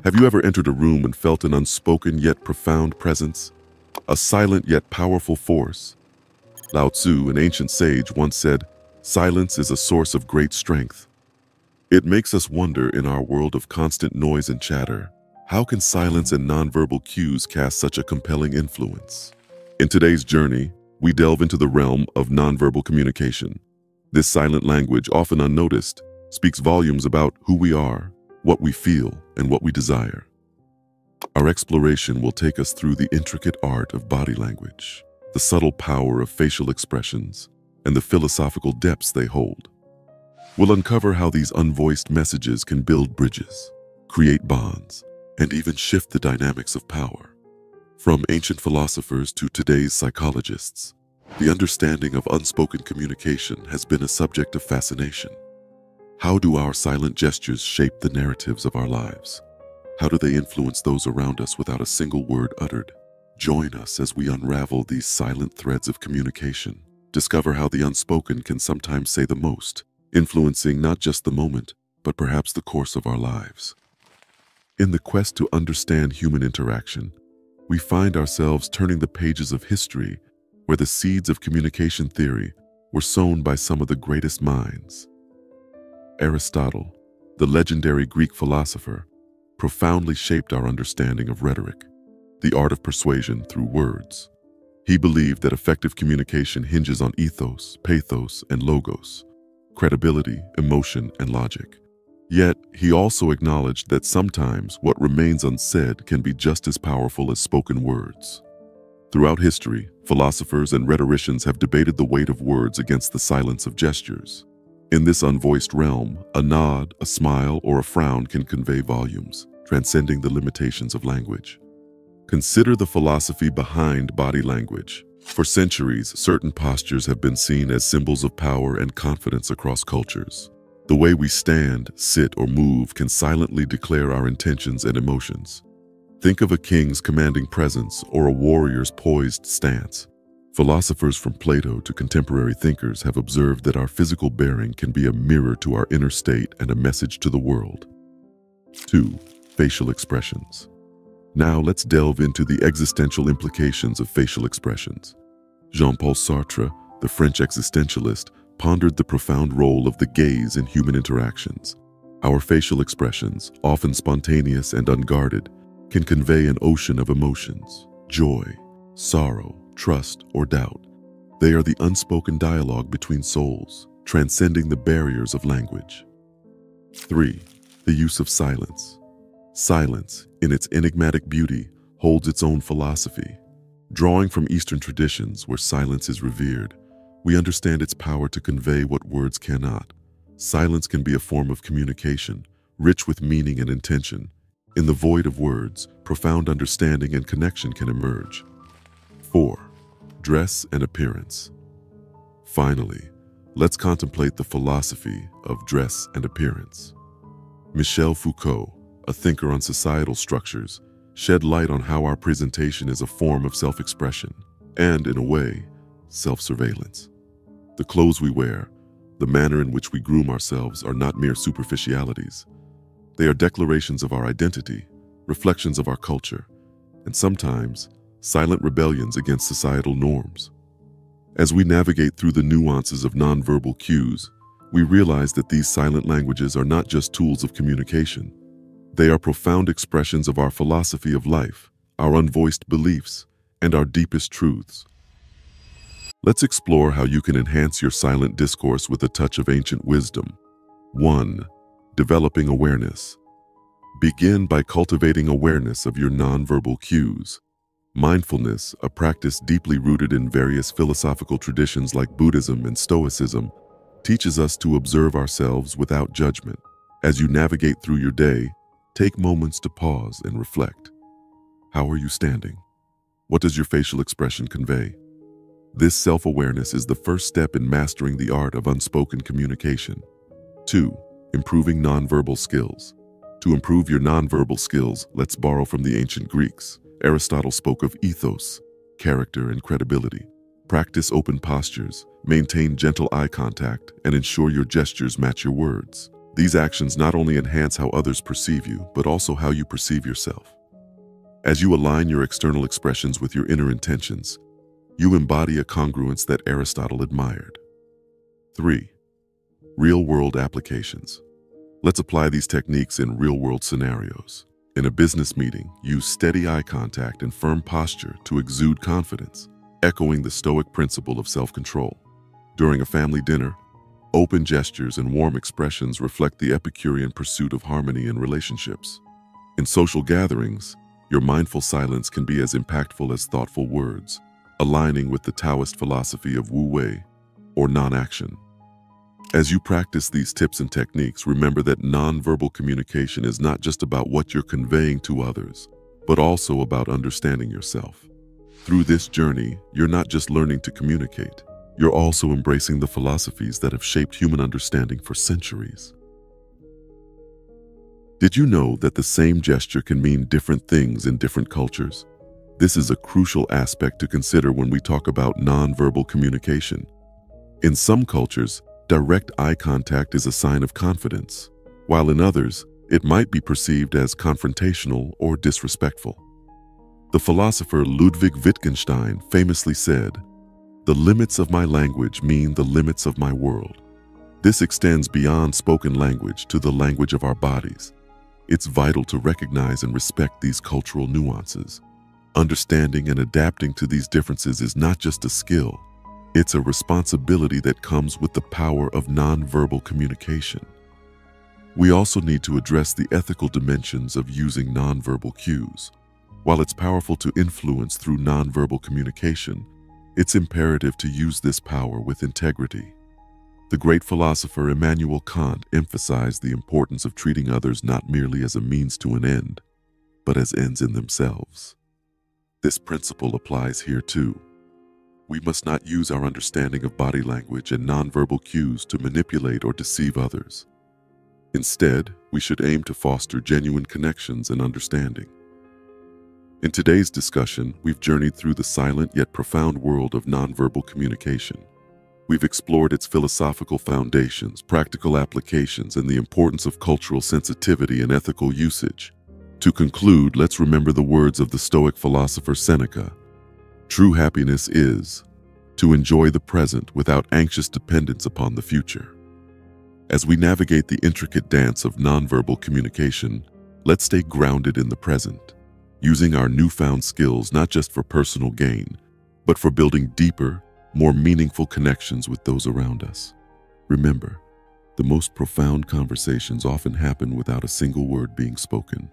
Have you ever entered a room and felt an unspoken yet profound presence? A silent yet powerful force? Lao Tzu, an ancient sage, once said, "Silence is a source of great strength." It makes us wonder, in our world of constant noise and chatter, how can silence and nonverbal cues cast such a compelling influence? In today's journey, we delve into the realm of nonverbal communication. This silent language, often unnoticed, speaks volumes about who we are, what we feel, and what we desire. Our exploration will take us through the intricate art of body language, the subtle power of facial expressions, and the philosophical depths they hold. We'll uncover how these unvoiced messages can build bridges, create bonds, and even shift the dynamics of power. From ancient philosophers to today's psychologists, the understanding of unspoken communication has been a subject of fascination. How do our silent gestures shape the narratives of our lives? How do they influence those around us without a single word uttered? Join us as we unravel these silent threads of communication. Discover how the unspoken can sometimes say the most, influencing not just the moment, but perhaps the course of our lives. In the quest to understand human interaction, we find ourselves turning the pages of history where the seeds of communication theory were sown by some of the greatest minds. Aristotle, the legendary Greek philosopher, profoundly shaped our understanding of rhetoric, the art of persuasion through words. He believed that effective communication hinges on ethos, pathos, and logos, credibility, emotion, and logic. Yet, he also acknowledged that sometimes what remains unsaid can be just as powerful as spoken words. Throughout history, philosophers and rhetoricians have debated the weight of words against the silence of gestures. In this unvoiced realm, a nod, a smile, or a frown can convey volumes, transcending the limitations of language. Consider the philosophy behind body language. For centuries, certain postures have been seen as symbols of power and confidence across cultures. The way we stand, sit, or move can silently declare our intentions and emotions. Think of a king's commanding presence or a warrior's poised stance. Philosophers from Plato to contemporary thinkers have observed that our physical bearing can be a mirror to our inner state and a message to the world. 2. Facial expressions. Now let's delve into the existential implications of facial expressions. Jean-Paul Sartre, the French existentialist, pondered the profound role of the gaze in human interactions. Our facial expressions, often spontaneous and unguarded, can convey an ocean of emotions: joy, sorrow, trust, or doubt. They are the unspoken dialogue between souls, transcending the barriers of language. 3. The use of silence. Silence, in its enigmatic beauty, holds its own philosophy. Drawing from Eastern traditions where silence is revered, we understand its power to convey what words cannot. Silence can be a form of communication, rich with meaning and intention. In the void of words, profound understanding and connection can emerge. 4. Dress and appearance. Finally, let's contemplate the philosophy of dress and appearance. Michel Foucault, a thinker on societal structures, shed light on how our presentation is a form of self-expression and, in a way, self-surveillance. The clothes we wear, the manner in which we groom ourselves are not mere superficialities. They are declarations of our identity, reflections of our culture, and sometimes silent rebellions against societal norms. As we navigate through the nuances of nonverbal cues, we realize that these silent languages are not just tools of communication. They are profound expressions of our philosophy of life, our unvoiced beliefs, and our deepest truths. Let's explore how you can enhance your silent discourse with a touch of ancient wisdom. 1. Developing awareness. Begin by cultivating awareness of your nonverbal cues. Mindfulness, a practice deeply rooted in various philosophical traditions like Buddhism and Stoicism, teaches us to observe ourselves without judgment. As you navigate through your day, take moments to pause and reflect. How are you standing? What does your facial expression convey? This self-awareness is the first step in mastering the art of unspoken communication. 2. Improving nonverbal skills. To improve your nonverbal skills, let's borrow from the ancient Greeks. Aristotle spoke of ethos, character, and credibility. Practice open postures, maintain gentle eye contact, and ensure your gestures match your words. These actions not only enhance how others perceive you, but also how you perceive yourself. As you align your external expressions with your inner intentions, you embody a congruence that Aristotle admired. 3. Real-world applications. Let's apply these techniques in real-world scenarios. In a business meeting, use steady eye contact and firm posture to exude confidence, echoing the Stoic principle of self-control. During a family dinner, open gestures and warm expressions reflect the Epicurean pursuit of harmony in relationships. In social gatherings, your mindful silence can be as impactful as thoughtful words, aligning with the Taoist philosophy of Wu Wei, or non-action. As you practice these tips and techniques, remember that nonverbal communication is not just about what you're conveying to others, but also about understanding yourself. Through this journey, you're not just learning to communicate, you're also embracing the philosophies that have shaped human understanding for centuries. Did you know that the same gesture can mean different things in different cultures? This is a crucial aspect to consider when we talk about nonverbal communication. In some cultures, direct eye contact is a sign of confidence, while in others, it might be perceived as confrontational or disrespectful. The philosopher Ludwig Wittgenstein famously said, "The limits of my language mean the limits of my world." This extends beyond spoken language to the language of our bodies. It's vital to recognize and respect these cultural nuances. Understanding and adapting to these differences is not just a skill, it's a responsibility that comes with the power of nonverbal communication. We also need to address the ethical dimensions of using nonverbal cues. While it's powerful to influence through nonverbal communication, it's imperative to use this power with integrity. The great philosopher Immanuel Kant emphasized the importance of treating others not merely as a means to an end, but as ends in themselves. This principle applies here too. We must not use our understanding of body language and nonverbal cues to manipulate or deceive others. Instead, we should aim to foster genuine connections and understanding. In today's discussion, we've journeyed through the silent yet profound world of nonverbal communication. We've explored its philosophical foundations, practical applications, and the importance of cultural sensitivity and ethical usage. To conclude, let's remember the words of the Stoic philosopher Seneca. True happiness is to enjoy the present without anxious dependence upon the future. As we navigate the intricate dance of nonverbal communication, let's stay grounded in the present, using our newfound skills not just for personal gain, but for building deeper, more meaningful connections with those around us. Remember, the most profound conversations often happen without a single word being spoken.